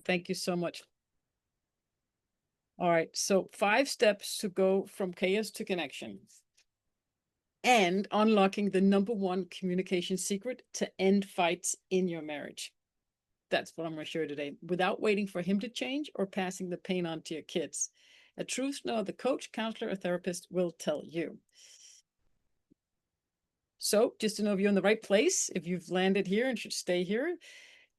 Thank you so much. All right. So 5 steps to go from chaos to connection and unlocking the #1 communication secret to end fights in your marriage. That's what I'm going to share today without waiting for him to change or passing the pain on to your kids. A truth no other coach, counselor, or therapist will tell you. So, just to know if you're in the right place, if you've landed here and should stay here,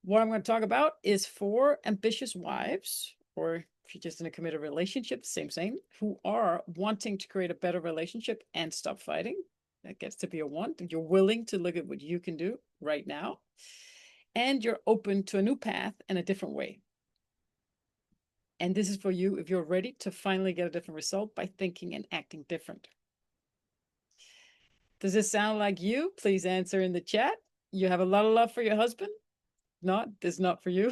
what I'm going to talk about is for ambitious wives, or if you're just in a committed relationship, same, who are wanting to create a better relationship and stop fighting. That gets to be a want. You're willing to look at what you can do right now, and you're open to a new path and a different way. And this is for you if you're ready to finally get a different result by thinking and acting different. Does this sound like you? Please answer in the chat. You have a lot of love for your husband? Not, this is not for you,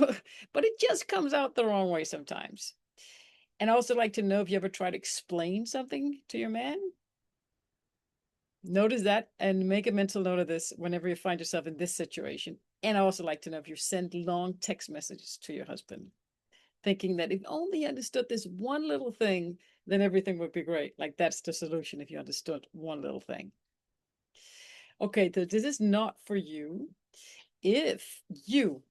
but it just comes out the wrong way sometimes. And I also like to know if you ever try to explain something to your man. Notice that and make a mental note of this whenever you find yourself in this situation. And I also like to know if you send long text messages to your husband, thinking that if only he understood this one little thing, then everything would be great. Like that's the solution if you understood one little thing. Okay, this is not for you. If you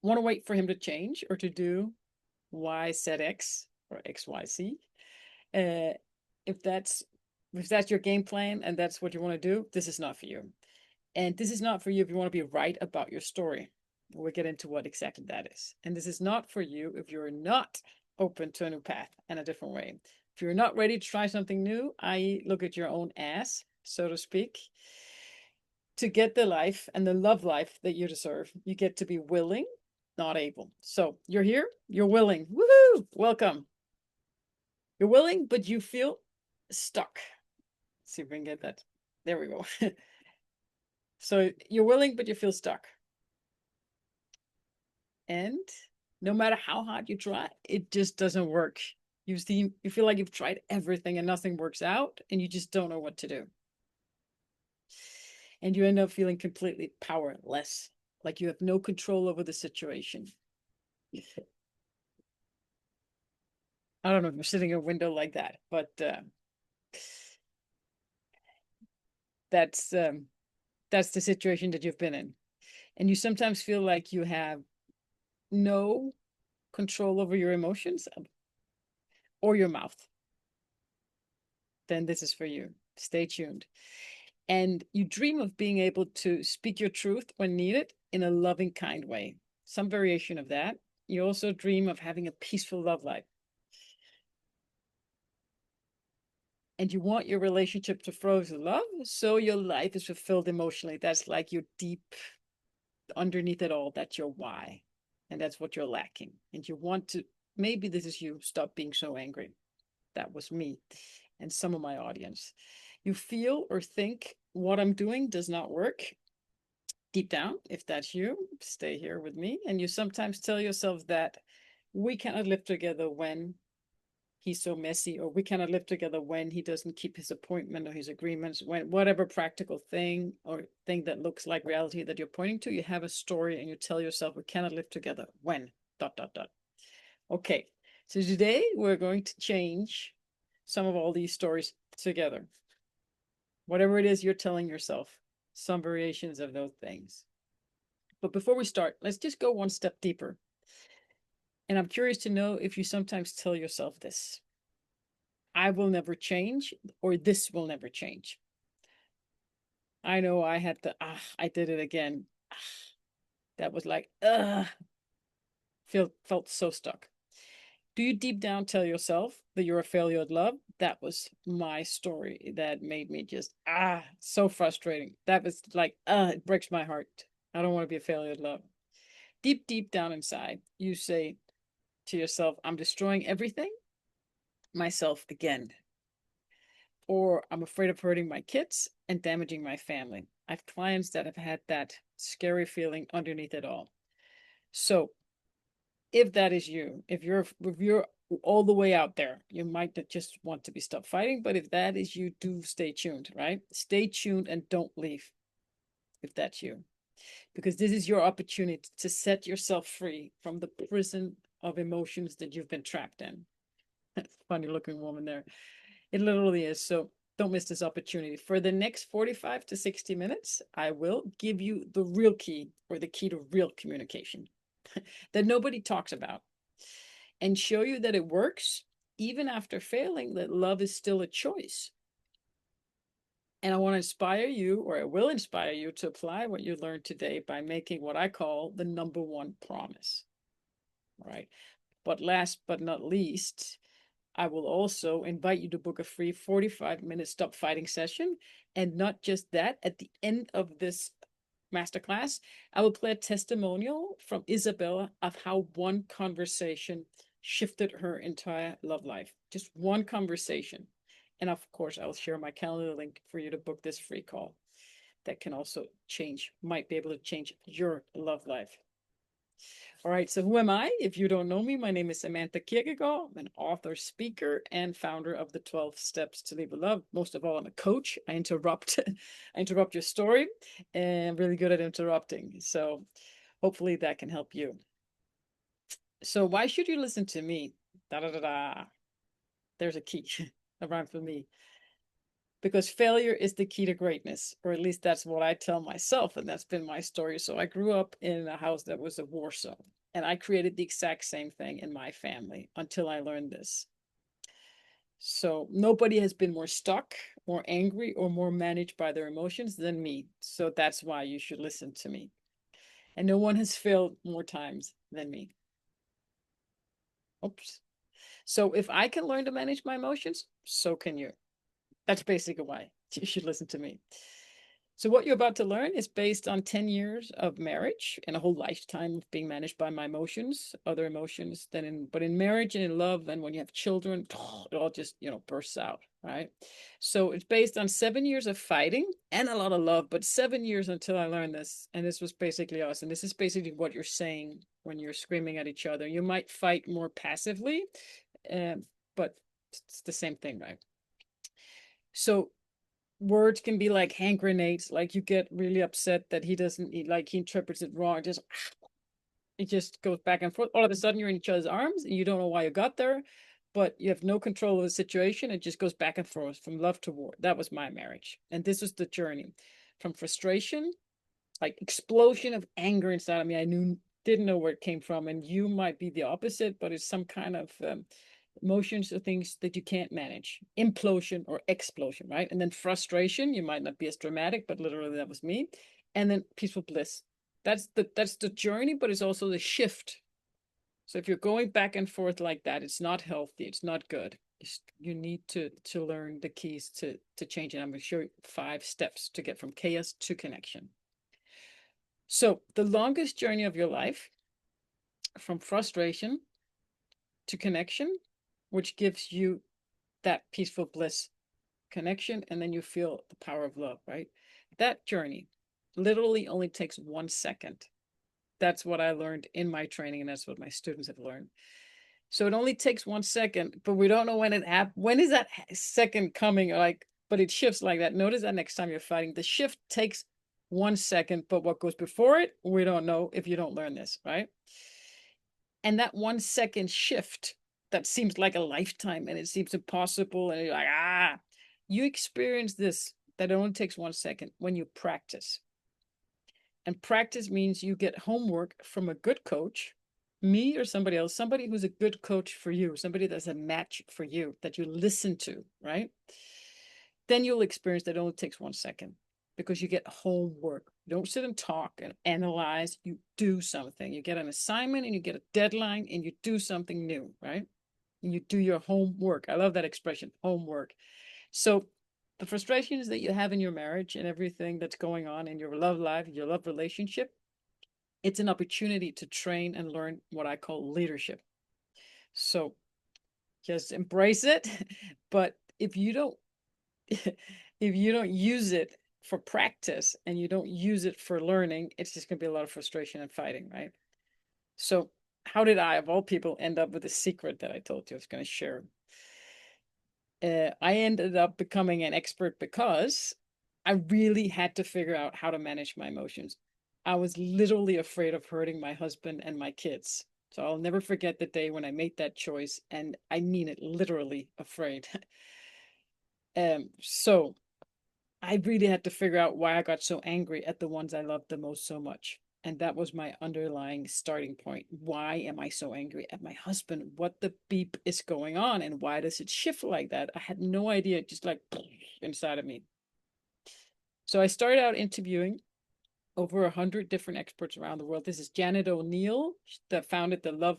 want to wait for him to change or to do Y set X or XYZ, if that's your game plan and that's what you want to do, this is not for you. And this is not for you if you want to be right about your story. We'll get into what exactly that is. And this is not for you if you're not open to a new path and a different way. If you're not ready to try something new, i.e., look at your own ass, so to speak, to get the life and the love life that you deserve, you get to be willing, not able. So you're here, you're willing. Woohoo! Welcome. You're willing, but you feel stuck. Let's see if we can get that. There we go. So you're willing, but you feel stuck. And no matter how hard you try, it just doesn't work. You feel like you've tried everything and nothing works out, and you just don't know what to do. And you end up feeling completely powerless, like you have no control over the situation. I don't know if you're sitting in a window like that, but that's the situation that you've been in. And you sometimes feel like you have no control over your emotions or your mouth. Then this is for you. Stay tuned. And you dream of being able to speak your truth when needed in a loving, kind way. Some variation of that. You also dream of having a peaceful love life. And you want your relationship to flow with love, so your life is fulfilled emotionally. That's like your deep, underneath it all, that's your why. And that's what you're lacking. And you want to, maybe this is you, stop being so angry. That was me and some of my audience. You feel or think what I'm doing does not work. Deep down, if that's you, stay here with me. And you sometimes tell yourself that we cannot live together when he's so messy, or we cannot live together when he doesn't keep his appointment or his agreements, when whatever practical thing or thing that looks like reality that you're pointing to, you have a story and you tell yourself we cannot live together when ... Okay, so today we're going to change some of all these stories together. Whatever it is you're telling yourself, some variations of those things. But before we start, let's just go one step deeper. And I'm curious to know if you sometimes tell yourself this: I will never change, or this will never change. I know I had to, I did it again. That was like, felt so stuck. Do you deep down tell yourself that you're a failure at love? That was my story that made me just, so frustrating. That was like, it breaks my heart. I don't want to be a failure at love. Deep down inside, you say to yourself, I'm destroying everything, myself again. Or I'm afraid of hurting my kids and damaging my family. I have clients that have had that scary feeling underneath it all. So if that is you, if you're all the way out there, you might just want to be stopped fighting. But if that is you, do stay tuned, right? Stay tuned and don't leave if that's you. because this is your opportunity to set yourself free from the prison of emotions that you've been trapped in. Funny looking woman there. It literally is. So don't miss this opportunity. For the next 45 to 60 minutes, I will give you the real key, or the key to real communication that nobody talks about, and show you that it works even after failing, that love is still a choice. And I want to inspire you, or I will inspire you, to apply what you learned today by making what I call the number one promise. All right. But last but not least, I will also invite you to book a free 45-minute stop fighting session. And not just that, at the end of this masterclass, I will play a testimonial from Isabella of how one conversation shifted her entire love life. Just one conversation. And of course, I'll share my calendar link for you to book this free call that can also might be able to change your love life. All right, so who am I? If you don't know me, my name is Samantha Kierkegaard. I'm an author, speaker, and founder of the 12 Steps to Leave with Love. Most of all, I'm a coach. I interrupt your story, and I'm really good at interrupting. So hopefully that can help you. So why should you listen to me? Da da da da. There's a key, a rhyme for me. Because failure is the key to greatness, or at least that's what I tell myself, and that's been my story. So I grew up in a house that was a war zone, and I created the exact same thing in my family until I learned this. So nobody has been more stuck, more angry, or more managed by their emotions than me. So that's why you should listen to me. And no one has failed more times than me. Oops. So if I can learn to manage my emotions, so can you. That's basically why you should listen to me. So what you're about to learn is based on 10 years of marriage and a whole lifetime of being managed by my emotions, other emotions but in marriage and in love, and when you have children, it all just, bursts out, right? So it's based on 7 years of fighting and a lot of love, but 7 years until I learned this. And this was basically us. And this is basically what you're saying when you're screaming at each other. You might fight more passively, but it's the same thing, right? So words can be like hand grenades. Like you get really upset that he interprets it wrong. It just goes back and forth. All of a sudden you're in each other's arms and you don't know why you got there, but you have no control of the situation. It just goes back and forth from love to war. That was my marriage. And this was the journey from frustration, like explosion of anger inside of me. Didn't know where it came from. And you might be the opposite, but it's some kind of emotions or things that you can't manage. Implosion or explosion, right? And then frustration, you might not be as dramatic, but literally that was me. And then peaceful bliss. That's the journey, but it's also the shift. So if you're going back and forth like that, it's not healthy, it's not good. You need to learn the keys to change it. I'm going to show you 5 steps to get from chaos to connection. So the longest journey of your life, from frustration to connection, which gives you that peaceful bliss connection, and then you feel the power of love, right? That journey literally only takes 1 second. That's what I learned in my training, and that's what my students have learned. So it only takes 1 second, but we don't know when it happens. When is that second coming? But it shifts like that. Notice that next time you're fighting, the shift takes 1 second, but what goes before it, we don't know if you don't learn this, right? And that 1 second shift that seems like a lifetime and it seems impossible, and you're like, you experience this, that only takes 1 second when you practice. And practice means you get homework from a good coach, me or somebody else, somebody who's a good coach for you, somebody that's a match for you, that you listen to, right? Then you'll experience that it only takes 1 second, because you get homework. You don't sit and talk and analyze, you do something. You get an assignment and you get a deadline and you do something new, right? And you do your homework. I love that expression, homework. So the frustrations that you have in your marriage and everything that's going on in your love life, your love relationship, it's an opportunity to train and learn what I call leadership. So just embrace it. But if you don't use it for practice and you don't use it for learning, it's just going to be a lot of frustration and fighting, right? So how did I, of all people, end up with a secret that I told you I was going to share? I ended up becoming an expert because I really had to figure out how to manage my emotions. I was literally afraid of hurting my husband and my kids. So I'll never forget the day when I made that choice, and I mean it, literally afraid. So I really had to figure out why I got so angry at the ones I loved the most so much. And that was my underlying starting point. Why am I so angry at my husband? What the beep is going on? And why does it shift like that? I had no idea, just like inside of me. So I started out interviewing over 100 different experts around the world. This is Janet O'Neill that founded the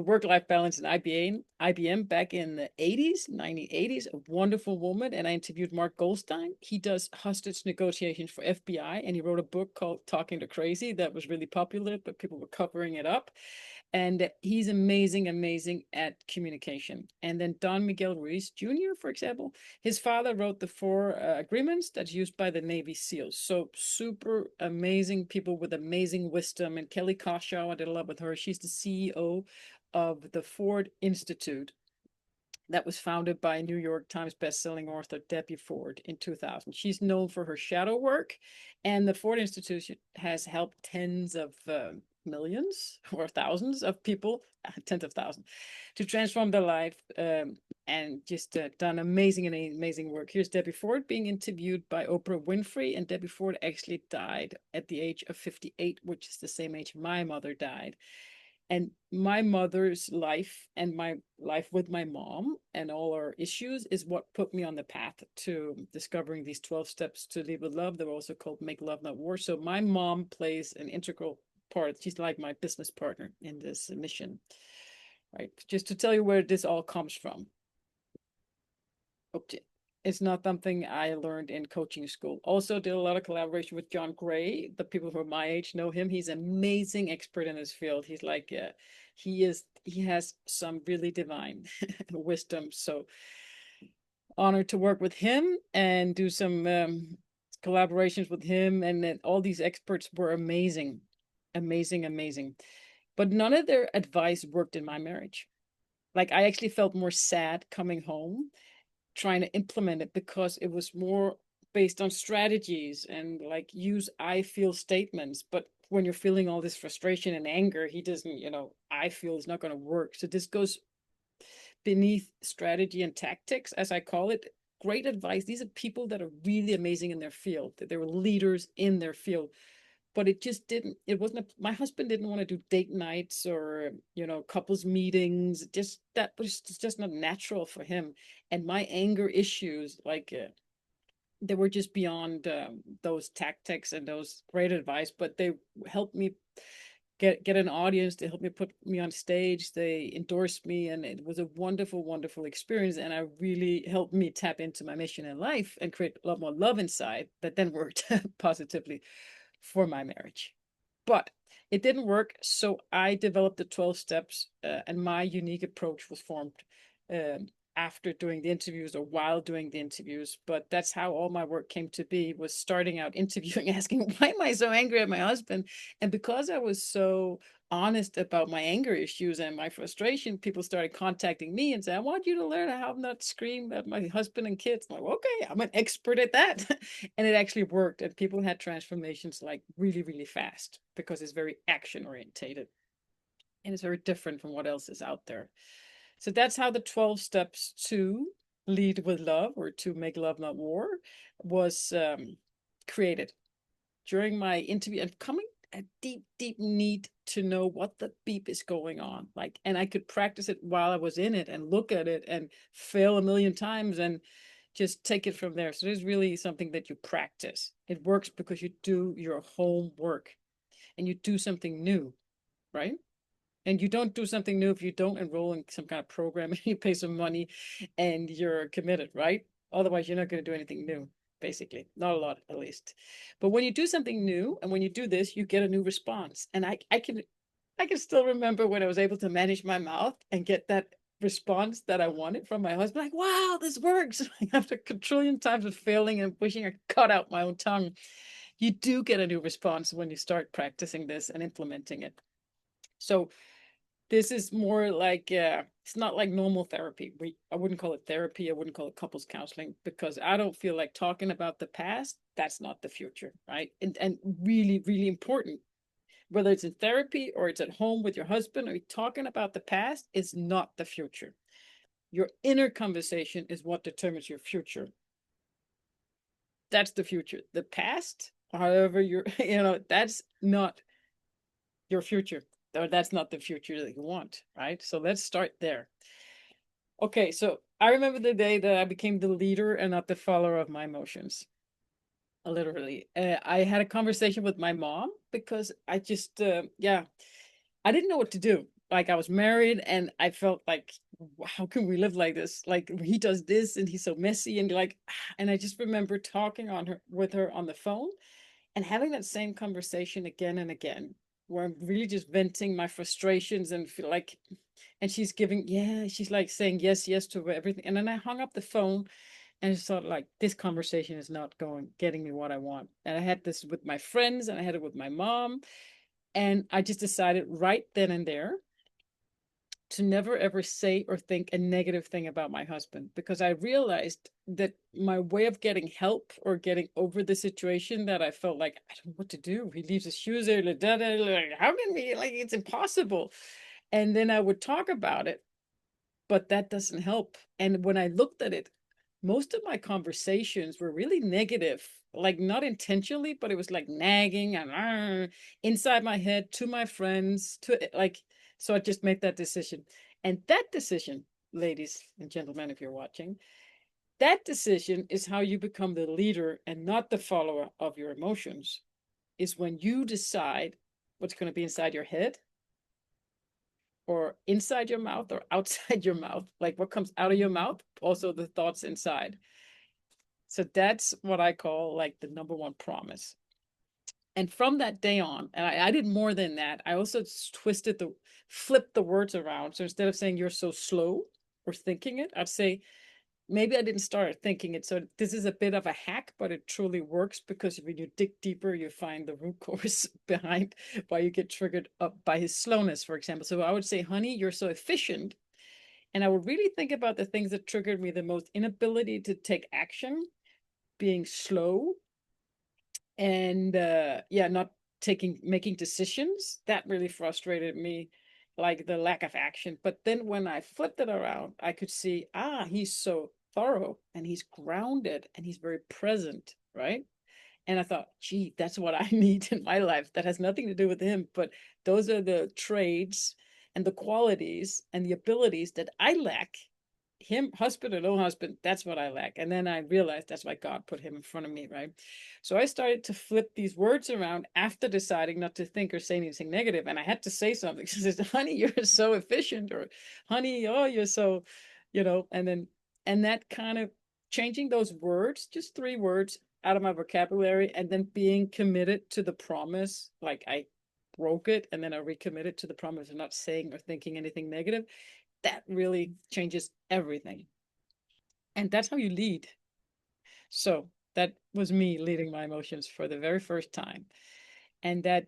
work-life balance in IBM back in the 80s, 1980s, a wonderful woman. And I interviewed Mark Goldstein. He does hostage negotiations for FBI, and he wrote a book called Talking to Crazy that was really popular, but people were covering it up. And he's amazing, amazing at communication. And then Don Miguel Ruiz Jr., for example, his father wrote the four agreements that's used by the Navy SEALs. So super amazing people with amazing wisdom. And Kelly Koshaw, I did a lot with her. She's the CEO of the Ford Institute that was founded by New York Times bestselling author Debbie Ford in 2000. She's known for her shadow work, and the Ford Institute has helped tens of millions or thousands of people, tens of thousands, to transform their life, and just done amazing and amazing work. Here's Debbie Ford being interviewed by Oprah Winfrey, and Debbie Ford actually died at the age of 58, which is the same age my mother died. And my mother's life and my life with my mom and all our issues is what put me on the path to discovering these 12 steps to lead with love. They're also called Make Love Not War. So my mom plays an integral part. She's like my business partner in this mission, right? Just to tell you where this all comes from. Okay. It's not something I learned in coaching school. Also did a lot of collaboration with John Gray. The people who are my age know him. He's an amazing expert in his field. He's like, he has some really divine wisdom. So honored to work with him and do some collaborations with him. And then all these experts were amazing, amazing, amazing. But none of their advice worked in my marriage. Like I actually felt more sad coming home trying to implement it because it was more based on strategies and like use I feel statements. But when you're feeling all this frustration and anger, he doesn't, I feel it's not going to work. So this goes beneath strategy and tactics, as I call it. Great advice. These are people that are really amazing in their field, that they were leaders in their field. But it just didn't, it wasn't, my husband didn't want to do date nights or, couples meetings. Just that was just not natural for him. And my anger issues, like, they were just beyond those tactics and those great advice, but they helped me get an audience. They helped me put me on stage. They endorsed me, and it was a wonderful, wonderful experience. And it really helped me tap into my mission in life and create a lot more love inside that then worked positively for my marriage. But it didn't work, so I developed the 12 steps, and my unique approach was formed um, after doing the interviews or while doing the interviews. But that's how all my work came to be, was starting out interviewing, asking, why am I so angry at my husband? And because I was so honest about my anger issues and my frustration, people started contacting me and saying, I want you to learn how not scream at my husband and kids. I'm like, okay, I'm an expert at that. And it actually worked. And people had transformations like really, really fast because it's very action orientated and it's very different from what else is out there. So that's how the 12 steps to lead with love, or to make love not war, was created during my interview, and coming a deep, deep need to know what the beep is going on. Like, and I could practice it while I was in it and look at it and fail a million times and just take it from there. So it's really something that you practice. It works because you do your homework and you do something new, right? And you don't do something new if you don't enroll in some kind of program and you pay some money and you're committed, right? Otherwise, you're not going to do anything new, basically. Not a lot, at least. But when you do something new and when you do this, you get a new response. And I can still remember when I was able to manage my mouth and get that response that I wanted from my husband. Like, wow, this works. After a trillion times of failing and wishing I cut out my own tongue, you do get a new response when you start practicing this and implementing it. So This is more like it's not like normal therapy. I wouldn't call it therapy. I wouldn't call it couples counseling because I don't feel like talking about the past. That's not the future, right? And really, really important. Whether it's in therapy or it's at home with your husband or talking about the past is not the future. Your inner conversation is what determines your future. That's the future. The past, however you're, that's not your future, or that's not the future that you want, right? So let's start there. Okay, so I remember the day that I became the leader and not the follower of my emotions. Literally, I had a conversation with my mom because I just, yeah, I didn't know what to do. Like I was married and I felt like, how can we live like this? Like he does this and he's so messy and like, and I just remember talking on her with her on the phone and having that same conversation again and again, where I'm really just venting my frustrations and feel like, and she's giving, yeah, she's like saying yes, yes to everything. And then I hung up the phone and it's sort of like this conversation is not getting me what I want. And I had this with my friends and I had it with my mom. And I just decided right then and there to never ever say or think a negative thing about my husband because I realized that my way of getting help or getting over the situation that I felt like I don't know what to do. He leaves his shoes there, like, how can we, like, it's impossible. And then I would talk about it, but that doesn't help. And when I looked at it, most of my conversations were really negative, like not intentionally, but it was like nagging and inside my head to my friends, to like, so I just made that decision. And that decision, ladies and gentlemen, if you're watching, that decision is how you become the leader and not the follower of your emotions, is when you decide what's going to be inside your head or inside your mouth or outside your mouth, like what comes out of your mouth, also the thoughts inside. So that's what I call like the number one promise. And from that day on, and I did more than that. I also flipped the words around. So instead of saying you're so slow or thinking it, I'd say maybe I didn't start thinking it. So this is a bit of a hack, but it truly works because when you dig deeper, you find the root cause behind why you get triggered up by his slowness, for example. So I would say, honey, you're so efficient. And I would really think about the things that triggered me the most: inability to take action, being slow, and yeah, not making decisions. That really frustrated me, like the lack of action. But then when I flipped it around, I could see, he's so thorough and he's grounded and he's very present, right? And I thought, gee, that's what I need in my life. That has nothing to do with him, but those are the traits and the qualities and the abilities that I lack. Him, husband or no husband, that's what I lack. And then I realized that's why God put him in front of me, right? So I started to flip these words around after deciding not to think or say anything negative. And I had to say something. She says, honey, you're so efficient, or honey, oh, you're so, and that kind of changing those words, just 3 words out of my vocabulary, and then being committed to the promise. Like I broke it and then I recommitted to the promise of not saying or thinking anything negative. That really changes everything. And that's how you lead. So that was me leading my emotions for the very first time. And that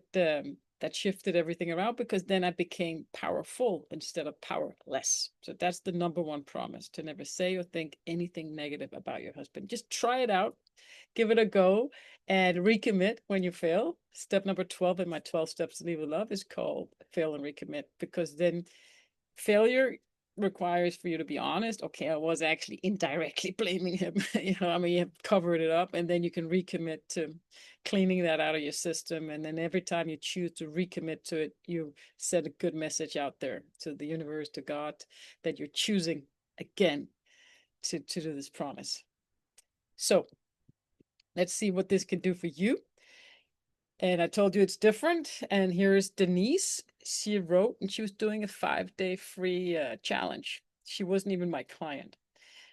shifted everything around because then I became powerful instead of powerless. So that's the number one promise: to never say or think anything negative about your husband. Just try it out, give it a go, and recommit when you fail. Step number 12 in my 12 steps to lead with love is called fail and recommit, because then failure requires for you to be honest. Okay, I was actually indirectly blaming him. I mean, you have covered it up, and then you can recommit to cleaning that out of your system. And then every time you choose to recommit to it, you send a good message out there to the universe, to God, that you're choosing again to do this promise. So let's see what this can do for you. And I told you it's different. And here is Denise. She wrote, and she was doing a 5-day free challenge. She wasn't even my client.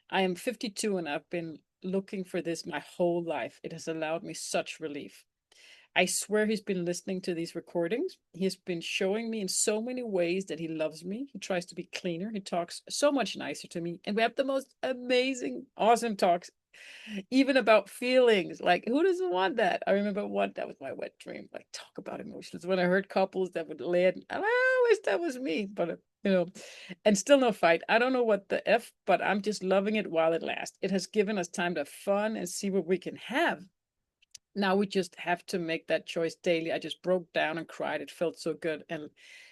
I am 52 and I've been looking for this my whole life. It has allowed me such relief. I swear he's been listening to these recordings. He has been showing me in so many ways that he loves me. He tries to be cleaner. He talks so much nicer to me. And we have the most amazing, awesome talks. Even about feelings, like who doesn't want that? I remember one, that was my wet dream, like talk about emotions. When I heard couples that would lay it, I wish that was me, but and still no fight. I don't know what the F, but I'm just loving it while it lasts. It has given us time to have fun and see what we can have. Now we just have to make that choice daily. I just broke down and cried. It felt so good. And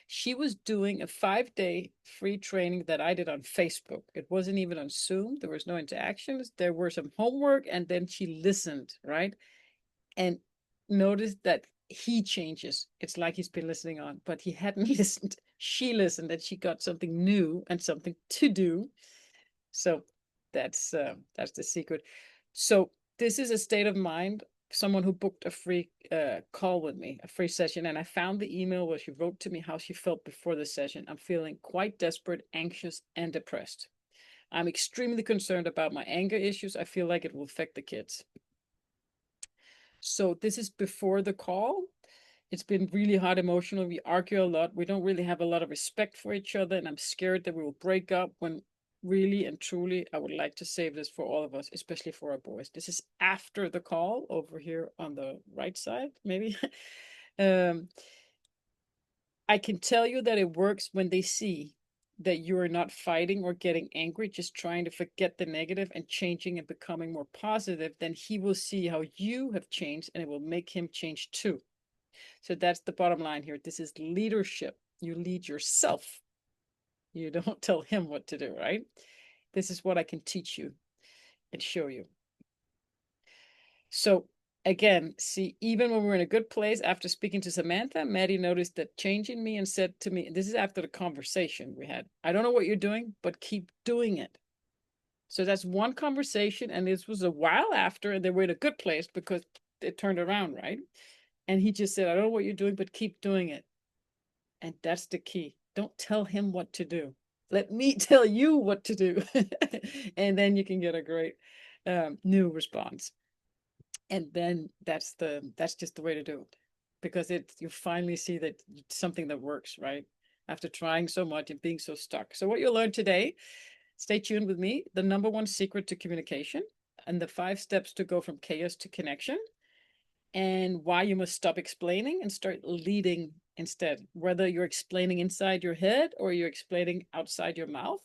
she was doing a 5-day free training that I did on Facebook. It wasn't even on Zoom. There was no interactions. There were some homework, and then she listened, right? And noticed that he changes. It's like he's been listening on, but he hadn't listened. She listened, and she got something new and something to do. So that's the secret. So this is a state of mind. Someone who booked a free call with me, a free session, and I found the email where she wrote to me how she felt before the session. I'm feeling quite desperate, anxious, and depressed. I'm extremely concerned about my anger issues. I feel like it will affect the kids. So this is before the call. It's been really hard emotionally. We argue a lot. We don't really have a lot of respect for each other, and I'm scared that we will break up when really and truly I would like to save this for all of us, especially for our boys. This is after the call over here on the right side, maybe. I can tell you that it works when they see that you are not fighting or getting angry, just trying to forget the negative and changing and becoming more positive. Then he will see how you have changed, and it will make him change too. So that's the bottom line here. This is leadership. You lead yourself. You don't tell him what to do, right? This is what I can teach you and show you. So again, see, even when we're in a good place, after speaking to Samantha, Maddie noticed that change in me and said to me, this is after the conversation we had, I don't know what you're doing, but keep doing it. So that's one conversation. And this was a while after, and they were in a good place because it turned around, right? And he just said, I don't know what you're doing, but keep doing it. And that's the key. Don't tell him what to do. Let me tell you what to do. And then you can get a great new response. And then that's just the way to do it, because you finally see that it's something that works, right? After trying so much and being so stuck. So what you'll learn today, stay tuned with me, the number one secret to communication and the 5 steps to go from chaos to connection, and why you must stop explaining and start leading instead. Whether you're explaining inside your head or you're explaining outside your mouth,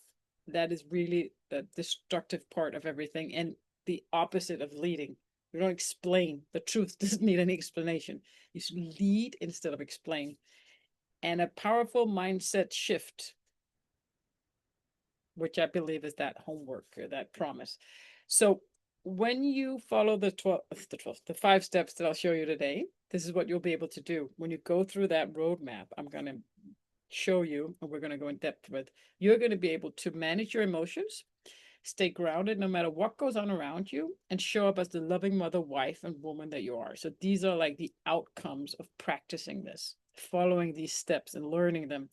that is really the destructive part of everything and the opposite of leading. You don't explain. The truth doesn't need any explanation. You should lead instead of explain. And a powerful mindset shift, which I believe is that homework or that promise. So when you follow the 5 steps that I'll show you today, this is what you'll be able to do. When you go through that roadmap, I'm going to show you, and we're going to go in depth with, you're going to be able to manage your emotions, stay grounded no matter what goes on around you, and show up as the loving mother, wife, and woman that you are. So these are like the outcomes of practicing this, following these steps and learning them.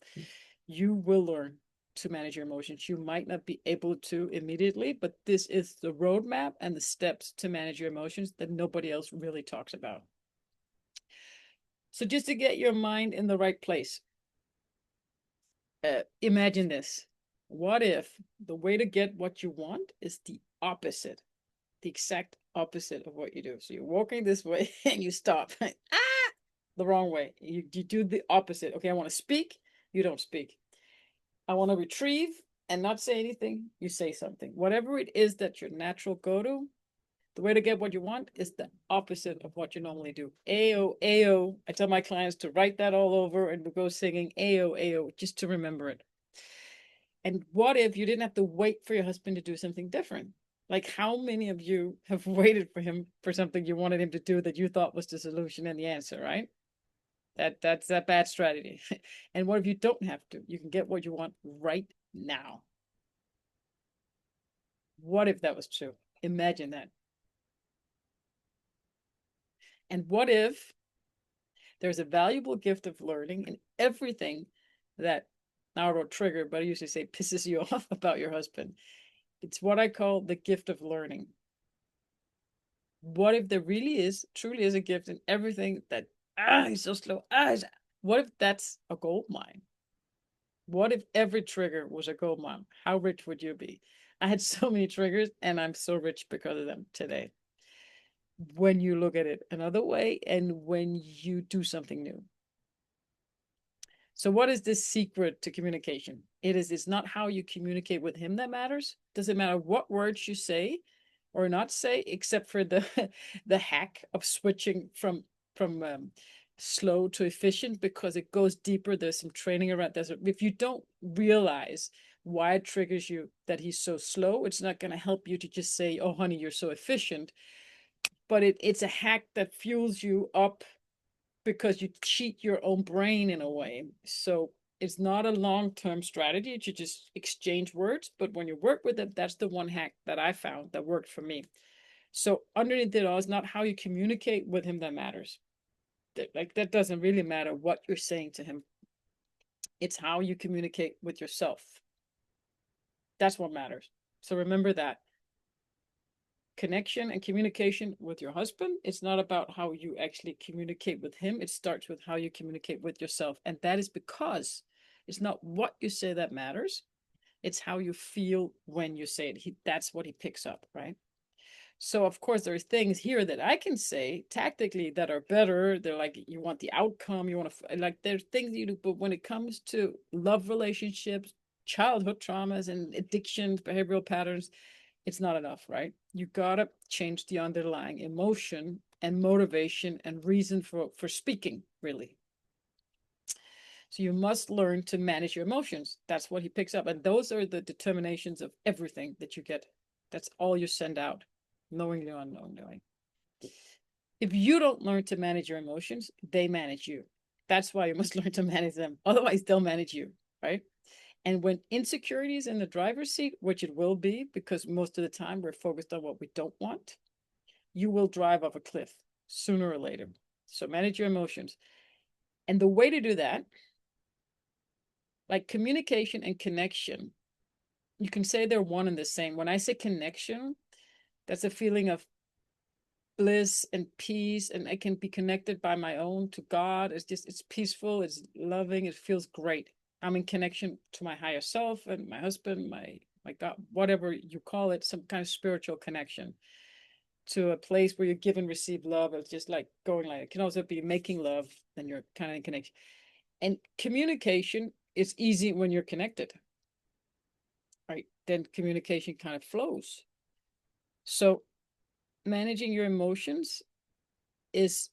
You will learn to manage your emotions. You might not be able to immediately, but this is the roadmap and the steps to manage your emotions that nobody else really talks about. So just to get your mind in the right place, imagine this. What if the way to get what you want is the opposite, the exact opposite of what you do? So you're walking this way and you stop. The wrong way. You do the opposite. Okay, I want to speak. You don't speak. I want to retrieve and not say anything. You say something. Whatever it is that your natural go-to, the way to get what you want is the opposite of what you normally do. Ayo, ayo. I tell my clients to write that all over and we go singing ayo, ayo, just to remember it. And what if you didn't have to wait for your husband to do something different? Like, how many of you have waited for him for something you wanted him to do that you thought was the solution and the answer, right? That's a bad strategy. And what if you don't have to? You can get what you want right now. What if that was true? Imagine that. And what if there's a valuable gift of learning in everything that, now I wrote trigger, but I usually say pisses you off about your husband. It's what I call the gift of learning. What if there really is, truly is a gift in everything that, he's so slow. What if that's a gold mine? What if every trigger was a gold mine? How rich would you be? I had so many triggers and I'm so rich because of them today. When you look at it another way and when you do something new. So what is this secret to communication? It's not how you communicate with him that matters. Doesn't matter what words you say or not say, except for the the hack of switching from slow to efficient, because it goes deeper. There's some training around this. If you don't realize why it triggers you that he's so slow, it's not going to help you to just say, oh honey, you're so efficient. But it's a hack that fuels you up because you cheat your own brain in a way. So it's not a long-term strategy to just exchange words, but when you work with it, that's the one hack that I found that worked for me. So underneath it all is not how you communicate with him that matters. That doesn't really matter what you're saying to him. It's how you communicate with yourself. That's what matters. So remember that. Connection and communication with your husband, it's not about how you actually communicate with him. It starts with how you communicate with yourself. And that is because it's not what you say that matters. It's how you feel when you say it. That's what he picks up, right? So of course there's things here that I can say tactically that are better. They're like, you want the outcome, you want to like, there's things you do, but when it comes to love relationships, childhood traumas and addictions, behavioral patterns, it's not enough, right? You gotta change the underlying emotion and motivation and reason for speaking, really. So you must learn to manage your emotions. That's what he picks up. And those are the determinations of everything that you get. That's all you send out, knowingly or unknowingly. If you don't learn to manage your emotions, they manage you. That's why you must learn to manage them. Otherwise, they'll manage you, right? And when insecurity is in the driver's seat, which it will be, because most of the time we're focused on what we don't want, you will drive off a cliff sooner or later. So manage your emotions. And the way to do that, like communication and connection, you can say they're one and the same. When I say connection, that's a feeling of bliss and peace, and I can be connected by my own to God. It's peaceful, it's loving, it feels great. I'm in connection to my higher self and my husband, my God, whatever you call it, some kind of spiritual connection to a place where you give and receive love. It's just like going like it can also be making love, then you're kind of in connection. And communication is easy when you're connected, right? Then communication kind of flows. So managing your emotions is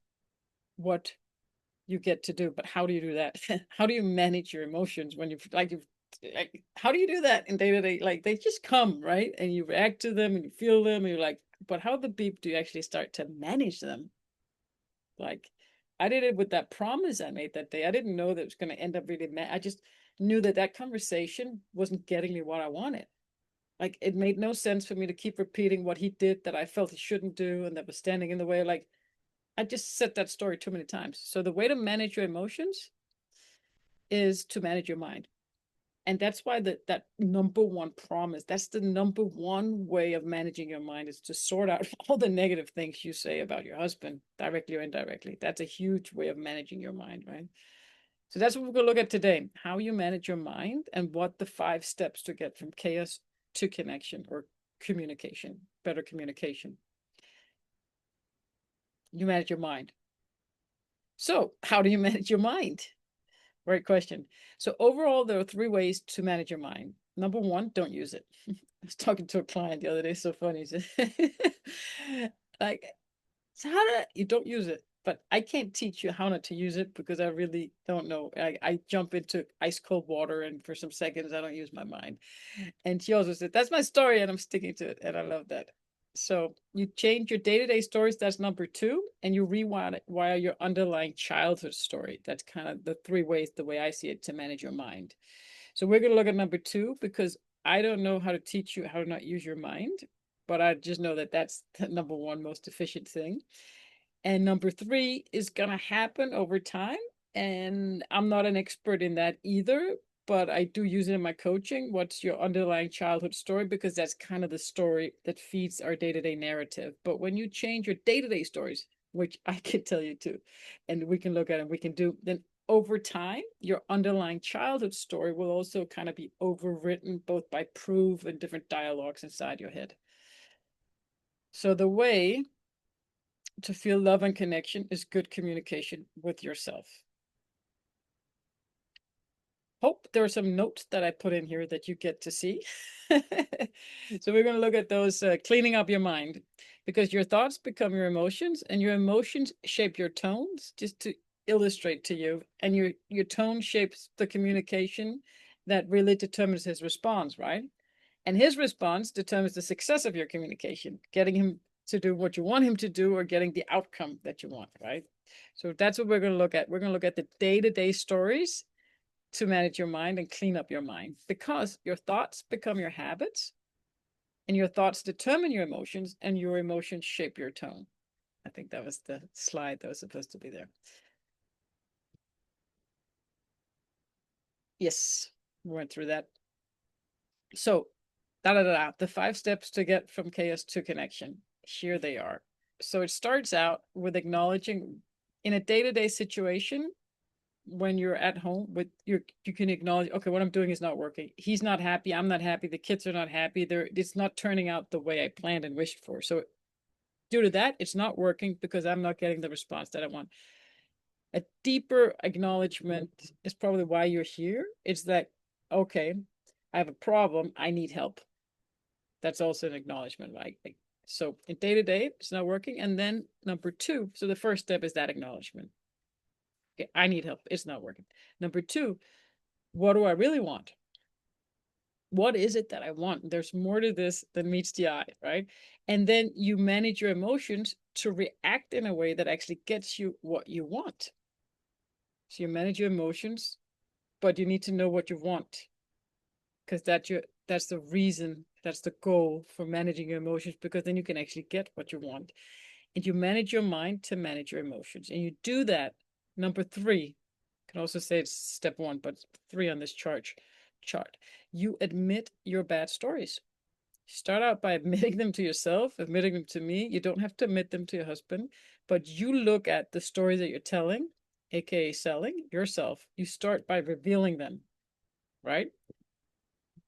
what you get to do. But how do you do that? How do you manage your emotions when like how do you do that in day to day? Like they just come, right? And you react to them and you feel them and you're like, but how the beep do you actually start to manage them? Like I did it with that promise I made that day. I didn't know that it was going to end up really mad. I just knew that that conversation wasn't getting me what I wanted. Like it made no sense for me to keep repeating what he did that I felt he shouldn't do and that was standing in the way. Like I just said that story too many times. So the way to manage your emotions is to manage your mind. And that's why that number one promise, that's the number one way of managing your mind, is to sort out all the negative things you say about your husband, directly or indirectly. That's a huge way of managing your mind, right? So that's what we're going to look at today, how you manage your mind and what the 5 steps to get from chaos to connection or communication, better communication. You manage your mind. So how do you manage your mind? Great question. So overall, there are 3 ways to manage your mind. Number 1, don't use it. I was talking to a client the other day, so funny. Like, so how do you don't use it? But I can't teach you how not to use it because I really don't know. I jump into ice cold water and for some seconds I don't use my mind. And she also said, that's my story and I'm sticking to it. And I love that. So you change your day-to-day stories, that's number 2, and you rewire your underlying childhood story. That's kind of the 3 ways, the way I see it, to manage your mind. So we're going to look at number 2 because I don't know how to teach you how to not use your mind, but I just know that that's the number 1 most efficient thing. And number 3 is going to happen over time. And I'm not an expert in that either, but I do use it in my coaching. What's your underlying childhood story? Because that's kind of the story that feeds our day-to-day narrative. But when you change your day-to-day stories, which I can tell you too, and we can look at and we can do, then over time, your underlying childhood story will also kind of be overwritten both by proof and different dialogues inside your head. So the way to feel love and connection is good communication with yourself. Hope there are some notes that I put in here that you get to see. So we're going to look at those, cleaning up your mind, because your thoughts become your emotions and your emotions shape your tones, just to illustrate to you, and your tone shapes the communication that really determines his response, right? And his response determines the success of your communication, getting him to do what you want him to do or getting the outcome that you want, right? So that's what we're going to look at. We're going to look at the day-to-day stories to manage your mind and clean up your mind, because your thoughts become your habits and your thoughts determine your emotions and your emotions shape your tone. I think that was the slide that was supposed to be there. Yes, we went through that. So, the 5 steps to get from chaos to connection. Here they are. So it starts out with acknowledging in a day-to-day situation, when you're at home with you can acknowledge, okay, what I'm doing is not working. He's not happy. I'm not happy. The kids are not happy. It's not turning out the way I planned and wished for. So due to that, it's not working because I'm not getting the response that I want. A deeper acknowledgement is probably why you're here. It's that, okay, I have a problem. I need help. That's also an acknowledgement, right? So in day to day, it's not working. And then number 2, so the first step is that acknowledgement. Okay, I need help. It's not working. Number 2, what do I really want? What is it that I want? There's more to this than meets the eye, right? And then you manage your emotions to react in a way that actually gets you what you want. So you manage your emotions, but you need to know what you want, because that's the reason, that's the goal for managing your emotions, because then you can actually get what you want. And you manage your mind to manage your emotions. And you do that. Number 3, can also say it's step 1, but 3 on this chart. You admit your bad stories. Start out by admitting them to yourself, admitting them to me. You don't have to admit them to your husband, but you look at the story that you're telling, aka selling yourself. You start by revealing them, right?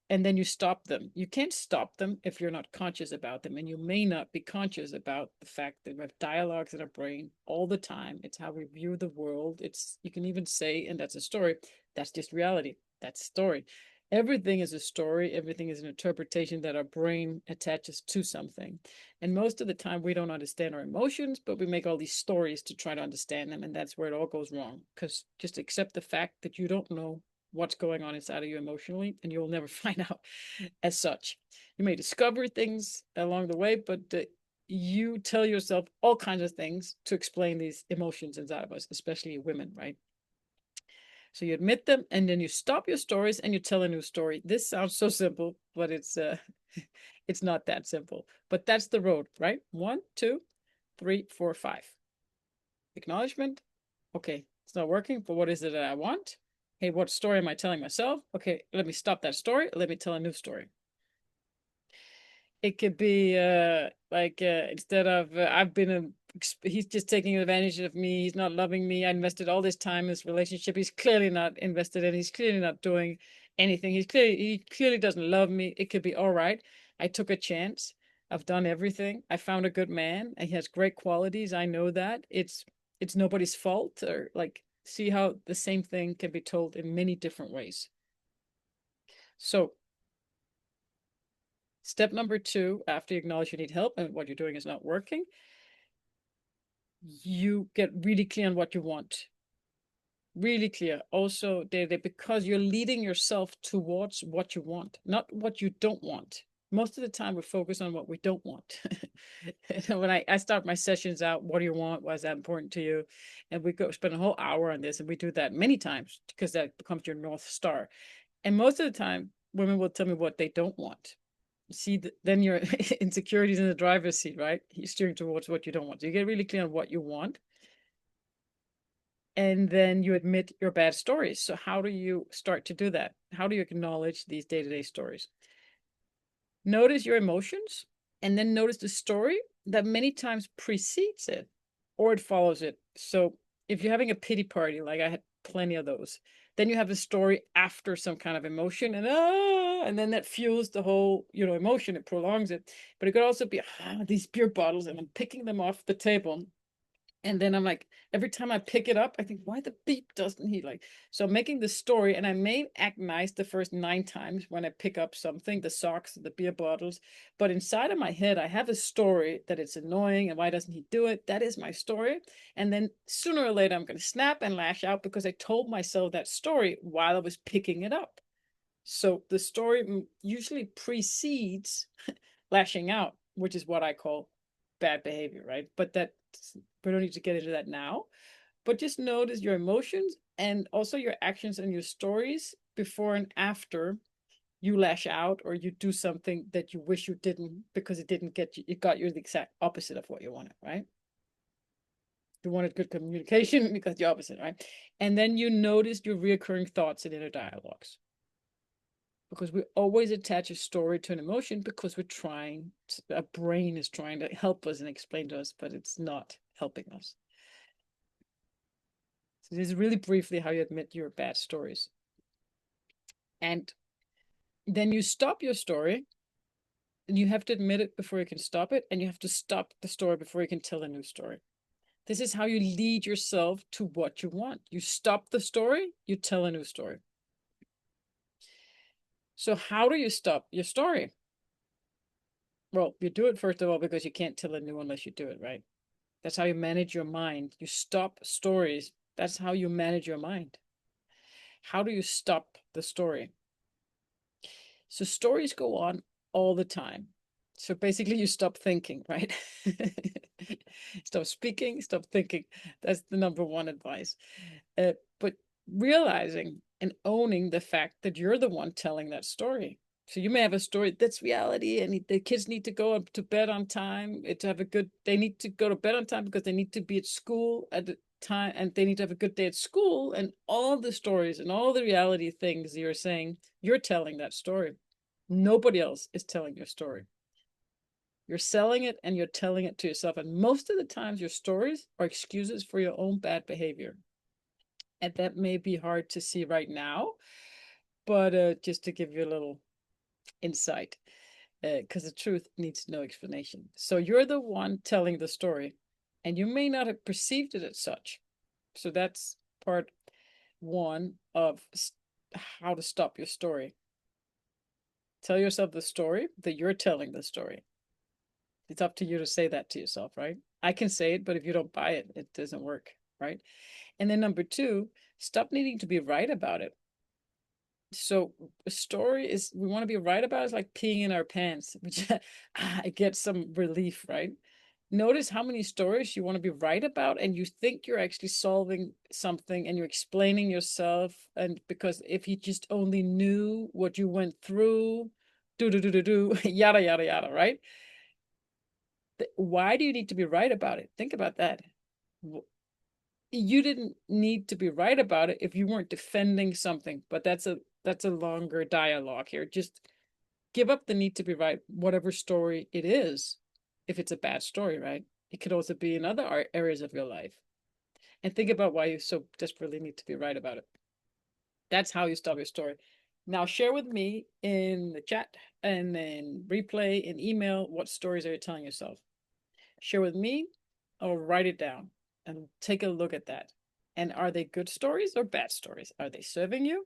And then you stop them. You can't stop them if you're not conscious about them. And you may not be conscious about the fact that we have dialogues in our brain all the time. It's how we view the world. You can even say, and that's a story, that's just reality. That's story. Everything is a story. Everything is an interpretation that our brain attaches to something. And most of the time, we don't understand our emotions, but we make all these stories to try to understand them. And that's where it all goes wrong. Because just accept the fact that you don't know what's going on inside of you emotionally, and you'll never find out as such. You may discover things along the way, but you tell yourself all kinds of things to explain these emotions inside of us, especially women, right? So you admit them, and then you stop your stories and you tell a new story. This sounds so simple, but it's it's not that simple. But that's the road, right? 1, 2, 3, 4, 5. Acknowledgement. Okay, it's not working, but what is it that I want? Hey, what story am I telling myself? Okay, let me stop that story. Let me tell a new story. It could be instead of he's just taking advantage of me. He's not loving me. I invested all this time in this relationship. He's clearly not invested in. He's clearly not doing anything. He clearly doesn't love me. It could be, all right, I took a chance. I've done everything. I found a good man. He has great qualities. I know that. It's nobody's fault. Or like, see how the same thing can be told in many different ways. So step number 2, after you acknowledge you need help and what you're doing is not working, you get really clear on what you want. Really clear. Also, because you're leading yourself towards what you want, not what you don't want. Most of the time, we focus on what we don't want. When I start my sessions out, what do you want? Why is that important to you? And we go spend a whole hour on this, and we do that many times because that becomes your North Star. And most of the time, women will tell me what they don't want. See, then your insecurities in the driver's seat, right? You're steering towards what you don't want. So you get really clear on what you want. And then you admit your bad stories. So how do you start to do that? How do you acknowledge these day-to-day stories? Notice your emotions, and then notice the story that many times precedes it or it follows it. So if you're having a pity party, like I had plenty of those. Then you have a story after some kind of emotion, and then that fuels the whole, emotion. It prolongs it. But it could also be these beer bottles, and I'm picking them off the table. And then I'm like, every time I pick it up, I think, why the beep doesn't he like? So I'm making the story, and I may act nice the first 9 times when I pick up something, the socks, the beer bottles. But inside of my head, I have a story that it's annoying and why doesn't he do it? That is my story. And then sooner or later, I'm going to snap and lash out because I told myself that story while I was picking it up. So the story usually precedes lashing out, which is what I call bad behavior, right? But we don't need to get into that now. But just notice your emotions and also your actions and your stories before and after you lash out or you do something that you wish you didn't because it didn't get you, it got you the exact opposite of what you wanted, right? You wanted good communication, you got the opposite, right? And then you notice your reoccurring thoughts and inner dialogues. Because we always attach a story to an emotion because our brain is trying to help us and explain to us, but it's not helping us. So this is really briefly how you admit your bad stories. And then you stop your story, and you have to admit it before you can stop it, and you have to stop the story before you can tell a new story. This is how you lead yourself to what you want. You stop the story, you tell a new story. So how do you stop your story? Well, you do it first of all because you can't tell a new one unless you do it, right? That's how you manage your mind. You stop stories. That's how you manage your mind. How do you stop the story? So stories go on all the time. So basically you stop thinking, right? Stop speaking, stop thinking. That's the number one advice. But realizing and owning the fact that you're the one telling that story. So you may have a story that's reality, and the kids need to go up to bed on time to have a good. They need to go to bed on time because they need to be at school at the time, and they need to have a good day at school. And all the stories and all the reality things you're saying, you're telling that story. Nobody else is telling your story. You're selling it and you're telling it to yourself. And most of the times, your stories are excuses for your own bad behavior. And that may be hard to see right now, but just to give you a little insight, because the truth needs no explanation. So you're the one telling the story, and you may not have perceived it as such. So that's part one of how to stop your story. Tell yourself the story that you're telling the story. It's up to you to say that to yourself, right? I can say it, but if you don't buy it, it doesn't work, right? And then number two, stop needing to be right about it. So a story is we want to be right about is like peeing in our pants, which I get some relief, right? Notice how many stories you want to be right about, and you think you're actually solving something and you're explaining yourself. And because if you just only knew what you went through, yada yada yada, right? Why do you need to be right about it? Think about that. You didn't need to be right about it if you weren't defending something, but that's a longer dialogue here. Just give up the need to be right, whatever story it is. If it's a bad story, right? It could also be in other areas of your life. And think about why you so desperately need to be right about it. That's how you stop your story. Now share with me in the chat and then replay in email what stories are you telling yourself. Share with me or write it down and take a look at that. And are they good stories or bad stories? Are they serving you?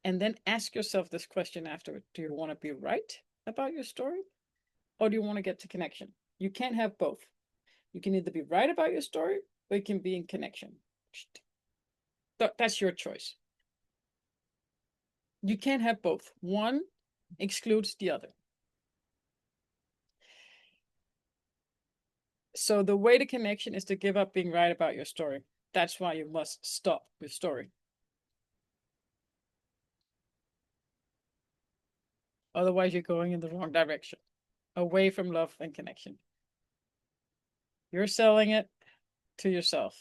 And then ask yourself this question afterward. Do you want to be right about your story? Or do you want to get to connection? You can't have both. You can either be right about your story or you can be in connection. That's your choice. You can't have both. One excludes the other. So the way to connection is to give up being right about your story. That's why you must stop your story. Otherwise, you're going in the wrong direction, away from love and connection. You're selling it to yourself,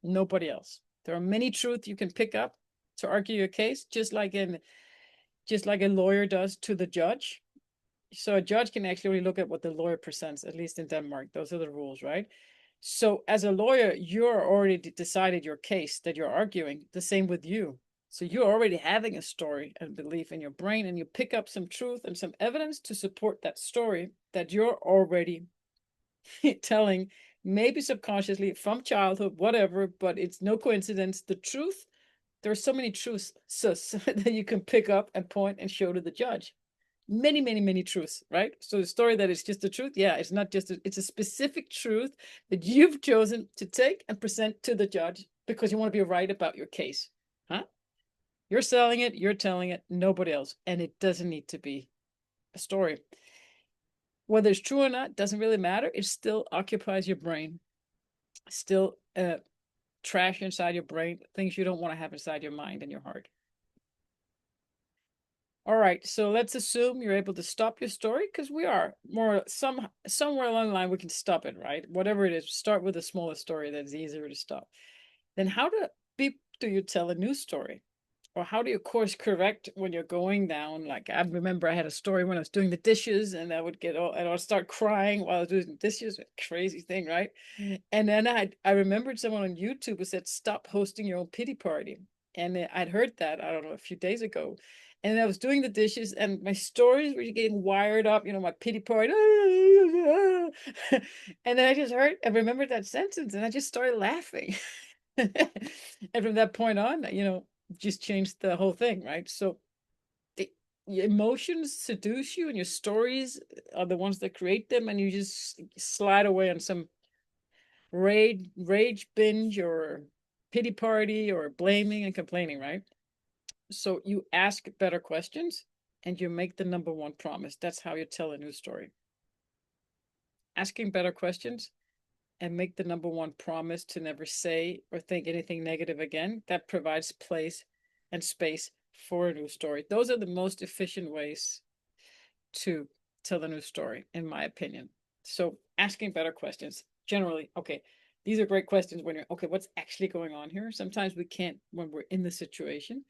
nobody else. There are many truths you can pick up to argue your case, just like a lawyer does to the judge. So a judge can actually look at what the lawyer presents, at least in Denmark. Those are the rules, right? So as a lawyer, you're already decided your case that you're arguing. The same with you. So you're already having a story and belief in your brain, and you pick up some truth and some evidence to support that story that you're already telling, maybe subconsciously from childhood, whatever, but it's no coincidence. The truth, there are so many truths that you can pick up and point and show to the judge. Many, many, many truths, right? So the story that is just the truth, yeah, it's not just, it's a specific truth that you've chosen to take and present to the judge because you want to be right about your case. Huh? You're selling it, you're telling it, nobody else. And it doesn't need to be a story. Whether it's true or not doesn't really matter. It still occupies your brain, still trash inside your brain, things you don't want to have inside your mind and your heart. All right, so let's assume you're able to stop your story, because we are somewhere along the line we can stop it, right? Whatever it is, start with a smaller story that's easier to stop. Then how do you tell a new story? Or how do you course correct when you're going down? Like, I remember I had a story when I was doing the dishes, and I would get all, and I would start crying while I was doing the dishes. Crazy thing, right? And then I remembered someone on YouTube who said, "Stop hosting your own pity party." And I'd heard that, I don't know, a few days ago. And I was doing the dishes, and my stories were getting wired up, my pity party. And then I remembered that sentence, and I just started laughing. And from that point on, just changed the whole thing, right? So your emotions seduce you, and your stories are the ones that create them, and you just slide away on some rage binge or pity party or blaming and complaining, right? So you ask better questions, and you make the number one promise. That's how you tell a new story. Asking better questions and make the number one promise to never say or think anything negative again. That provides place and space for a new story. Those are the most efficient ways to tell a new story, in my opinion. So asking better questions. Generally, okay, these are great questions when you're, okay, what's actually going on here? Sometimes we can't, when we're in the situation.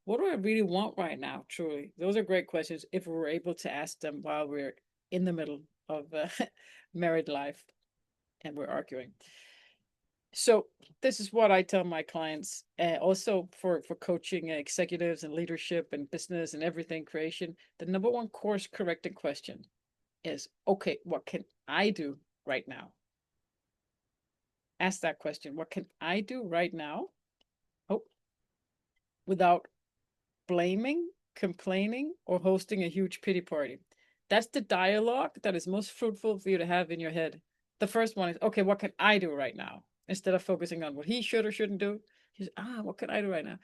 What do I really want right now, truly? Those are great questions if we're able to ask them while we're in the middle of married life and we're arguing. So this is what I tell my clients, also for coaching executives and leadership and business and everything creation. The number one course correcting question is, okay, what can I do right now? Ask that question. What can I do right now? Oh, without blaming, complaining, or hosting a huge pity party. That's the dialogue that is most fruitful for you to have in your head. The first one is, okay, what can I do right now? Instead of focusing on what he should or shouldn't do, just, what can I do right now?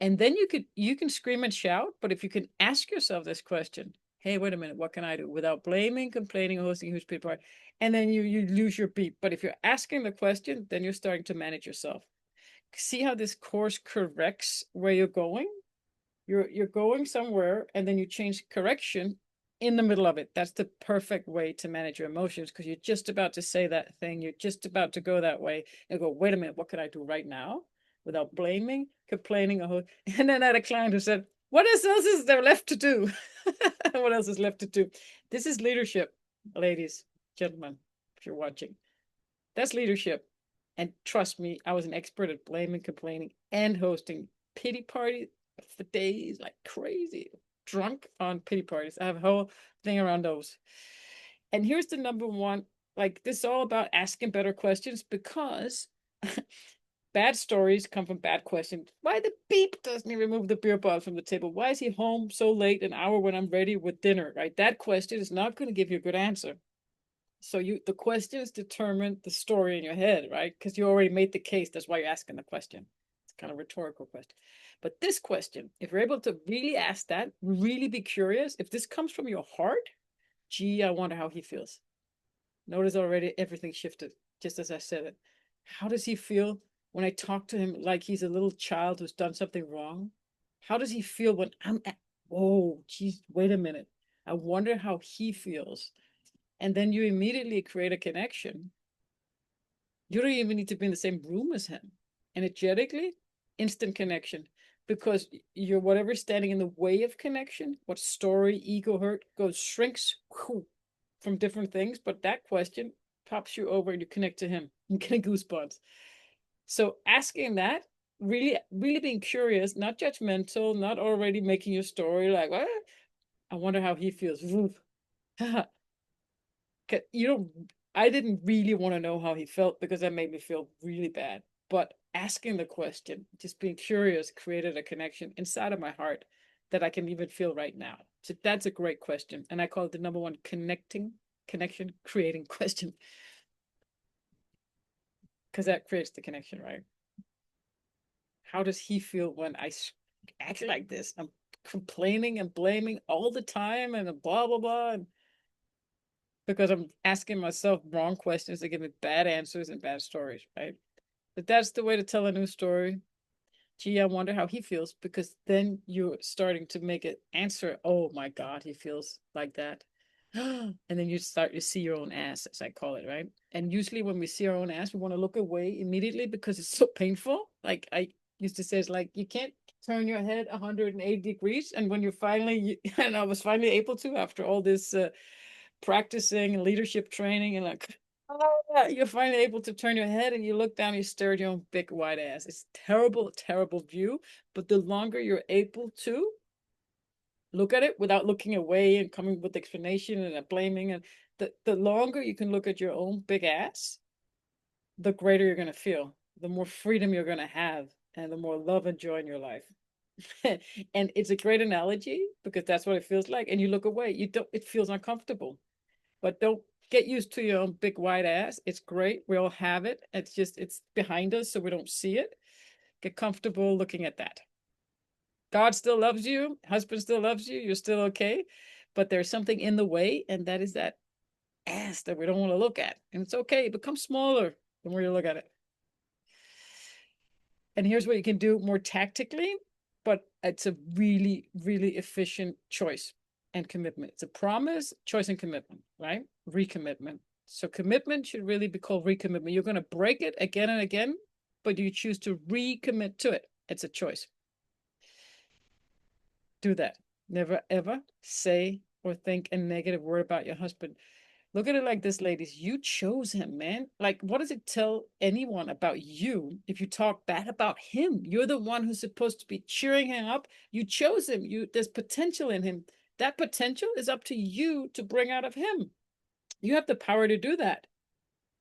And then you can scream and shout, but if you can ask yourself this question, hey, wait a minute, what can I do? Without blaming, complaining, or hosting a huge pity party. And then you lose your beat. But if you're asking the question, then you're starting to manage yourself. See how this course corrects where you're going? You're going somewhere, and then you change correction in the middle of it. That's the perfect way to manage your emotions, because you're just about to say that thing, you're just about to go that way, and go, wait a minute, what can I do right now without blaming, complaining, and then I had a client who said, what else is there left to do? What else is left to do? This is leadership, ladies, gentlemen, if you're watching. That's leadership. And trust me, I was an expert at blaming, complaining, and hosting pity party for days, like crazy. Drunk on pity parties. I have a whole thing around those. And here's the number one, like, this is all about asking better questions, because bad stories come from bad questions. Why the beep doesn't he remove the beer bottle from the table? Why is he home so late, an hour when I'm ready with dinner, right? That question is not going to give you a good answer. So the questions determine the story in your head, right? Because you already made the case. That's why you're asking the question. It's kind of a rhetorical question. But this question, if you're able to really ask that, really be curious, if this comes from your heart, gee, I wonder how he feels. Notice already everything shifted, just as I said it. How does he feel when I talk to him like he's a little child who's done something wrong? How does he feel when oh, geez, wait a minute. I wonder how he feels. And then you immediately create a connection. You don't even need to be in the same room as him. Energetically, instant connection, because you're whatever's standing in the way of connection, what story, ego hurt, shrinks from different things. But that question pops you over and you connect to him. I'm getting goosebumps. So asking that, really, really being curious, not judgmental, not already making your story like, what? I wonder how he feels. You know, I didn't really want to know how he felt because that made me feel really bad. But asking the question, just being curious, created a connection inside of my heart that I can even feel right now. So that's a great question. And I call it the number one connection, creating question. Because that creates the connection, right? How does he feel when I act like this? I'm complaining and blaming all the time and blah, blah, blah. And because I'm asking myself wrong questions that give me bad answers and bad stories, right? But that's the way to tell a new story. Gee, I wonder how he feels, because then you're starting to make it answer. Oh my God, he feels like that. And then you start to see your own ass, as I call it, right? And usually when we see our own ass, we want to look away immediately because it's so painful. Like I used to say, it's like you can't turn your head 180 degrees. And when you're finally, and I was finally able to after all this practicing leadership training and like, oh, you're finally able to turn your head and you look down, you stare at your own big white ass. It's terrible, terrible view. But the longer you're able to look at it without looking away and coming with explanation and blaming, and the longer you can look at your own big ass, the greater you're going to feel, the more freedom you're going to have, and the more love and joy in your life. And it's a great analogy because that's what it feels like. And you look away, you don't, it feels uncomfortable. But don't get used to your own big white ass. It's great. We all have it. It's just, it's behind us, so we don't see it. Get comfortable looking at that. God still loves you. Husband still loves you. You're still okay. But there's something in the way, and that is that ass that we don't want to look at. And it's okay. It becomes smaller the more you look at it. And here's what you can do more tactically, but it's a really, really efficient choice and commitment. It's a promise, choice, and commitment, right? Recommitment. So commitment should really be called recommitment. You're going to break it again and again, but you choose to recommit to it. It's a choice. Do that. Never ever say or think a negative word about your husband. Look at it like this, ladies. You chose him, man. Like, what does it tell anyone about you if you talk bad about him? You're the one who's supposed to be cheering him up. You chose him. There's potential in him. That potential is up to you to bring out of him. You have the power to do that.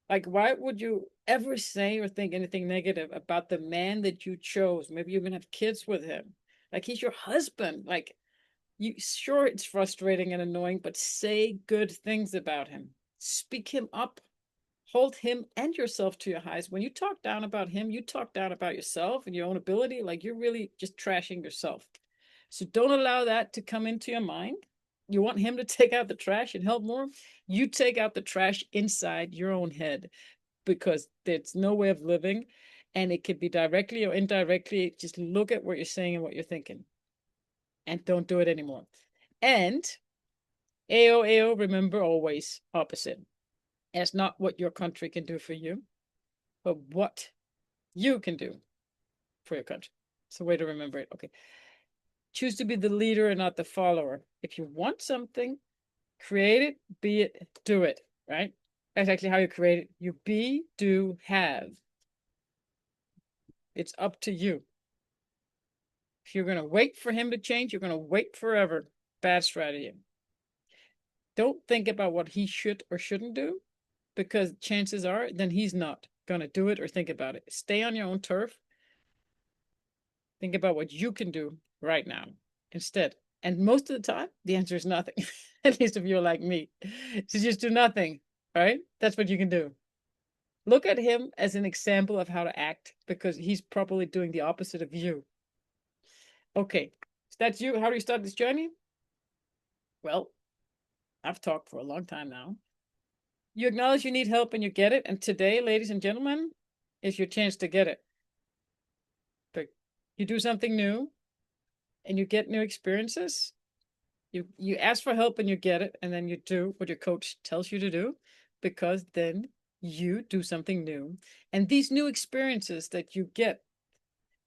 Like, why would you ever say or think anything negative about the man that you chose? Maybe you're gonna have kids with him. Like, he's your husband. Like, you sure it's frustrating and annoying, but say good things about him. Speak him up. Hold him and yourself to your highest. When you talk down about him, you talk down about yourself and your own ability. Like, you're really just trashing yourself. So don't allow that to come into your mind. You want him to take out the trash and help more? You take out the trash inside your own head, because there's no way of living, and it could be directly or indirectly. Just look at what you're saying and what you're thinking, and don't do it anymore. And AO, remember always opposite. It's not what your country can do for you, but what you can do for your country. It's a way to remember it. Okay. Choose to be the leader and not the follower. If you want something, create it, be it, do it, right? That's actually how you create it. You be, do, have. It's up to you. If you're going to wait for him to change, you're going to wait forever. Bad strategy. Don't think about what he should or shouldn't do, because chances are then he's not going to do it or think about it. Stay on your own turf. Think about what you can do right now instead. And most of the time, the answer is nothing. At least if you're like me, so just do nothing. Right? That's what you can do. Look at him as an example of how to act, because he's probably doing the opposite of you. Okay, so that's you. How do you start this journey? Well, I've talked for a long time now. You acknowledge you need help and you get it. And today, ladies and gentlemen, is your chance to get it. But you do something new and you get new experiences. You ask for help and you get it, and then you do what your coach tells you to do, because then you do something new. And these new experiences that you get,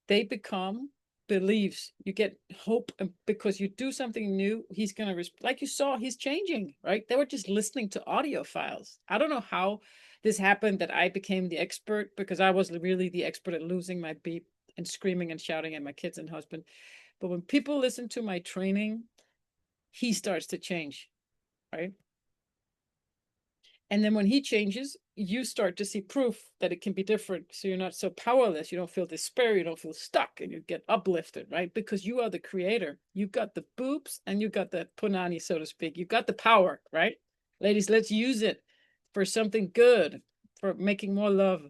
they become beliefs. You get hope, and because you do something new, he's going to, like you saw, he's changing, right? They were just listening to audio files. I don't know how this happened that I became the expert because I was really the expert at losing my beat and screaming and shouting at my kids and husband. But when people listen to my training, he starts to change, right? And then when he changes, you start to see proof that it can be different. So you're not so powerless. You don't feel despair. You don't feel stuck, and you get uplifted, right? Because you are the creator. You've got the boobs and you've got the punani, so to speak. You've got the power, right? Ladies, let's use it for something good, for making more love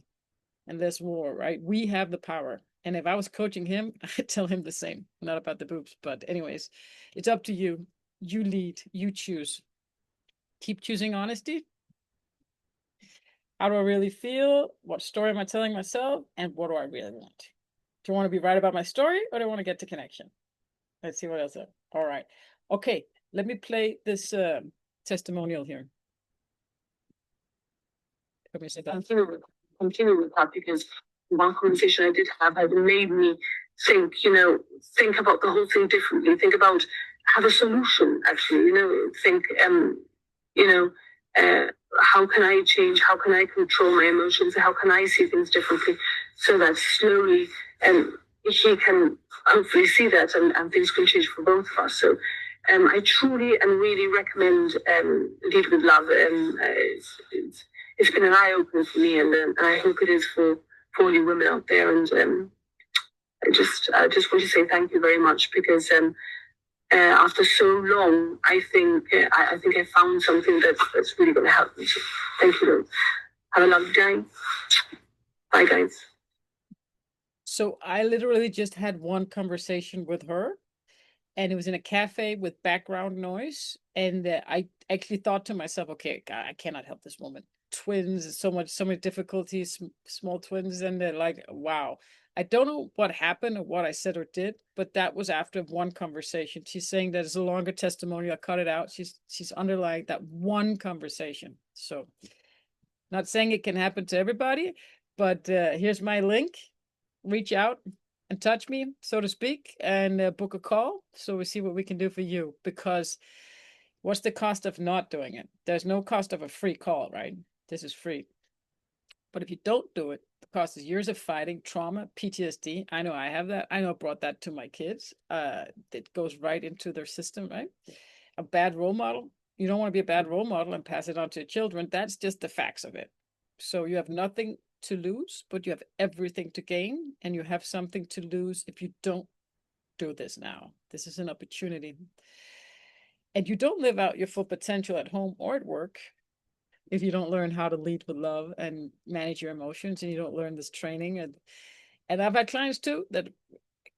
and less war, right? We have the power. And if I was coaching him, I'd tell him the same. Not about the boobs, but anyways, it's up to you. You lead, you choose. Keep choosing honesty. How do I really feel? What story am I telling myself? And what do I really want? Do I want to be right about my story, or do I want to get to connection? Let's see what else. All right. Okay. Let me play this testimonial here. Let me say that. Continue with that, because one conversation I did have had made me think, think about the whole thing differently, think about, have a solution actually, think, you know, how can I change? How can I control my emotions? How can I see things differently so that slowly he can hopefully see that, and things can change for both of us. So I truly and really recommend Lead with Love. It's been an eye opener for me, and I hope it is for all you women out there. And I just want to say thank you very much, because after so long, I think I found something that's really going to help me. So thank you. Have a lovely day. Bye, guys. So I literally just had one conversation with her, and it was in a cafe with background noise. And I actually thought to myself, okay, God, I cannot help this woman. Twins, so many difficulties, small twins, and they're like, wow. I don't know what happened or what I said or did, but that was after one conversation. She's saying that it's a longer testimony. I cut it out. She's underlying that one conversation. So, not saying it can happen to everybody, but here's my link. Reach out and touch me, so to speak, and book a call so we see what we can do for you. Because what's the cost of not doing it? There's no cost of a free call, right? This is free. But if you don't do it, the cost is years of fighting, trauma, PTSD. I know I have that. I know I brought that to my kids. It goes right into their system, right? A bad role model. You don't want to be a bad role model and pass it on to your children. That's just the facts of it. So you have nothing to lose, but you have everything to gain, and you have something to lose if you don't do this now. This is an opportunity. And you don't live out your full potential at home or at work if you don't learn how to lead with love and manage your emotions, and you don't learn this training. And I've had clients too that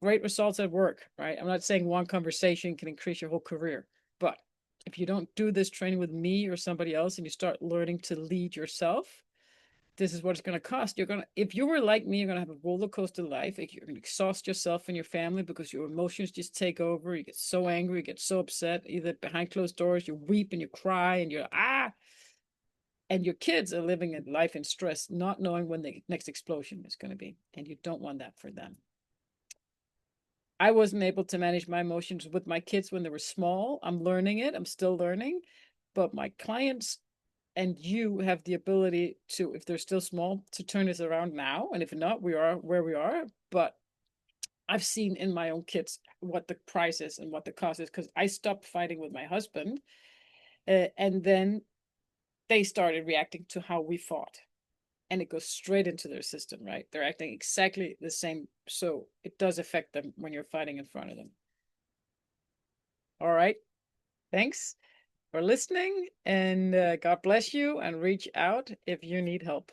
great results at work, right? I'm not saying one conversation can increase your whole career, but if you don't do this training with me or somebody else and you start learning to lead yourself, this is what it's going to cost. If you were like me, you're going to have a roller coaster life. You're going to exhaust yourself and your family because your emotions just take over. You get so angry, you get so upset, either behind closed doors, you weep and you cry and you're, and your kids are living a life in stress, not knowing when the next explosion is going to be. And you don't want that for them. I wasn't able to manage my emotions with my kids when they were small. I'm learning it. I'm still learning. But my clients and you have the ability to, if they're still small, to turn this around now. And if not, we are where we are. But I've seen in my own kids what the price is and what the cost is, because I stopped fighting with my husband. And then they started reacting to how we fought. And it goes straight into their system, right? They're acting exactly the same. So it does affect them when you're fighting in front of them. All right. Thanks for listening, and God bless you, and reach out if you need help.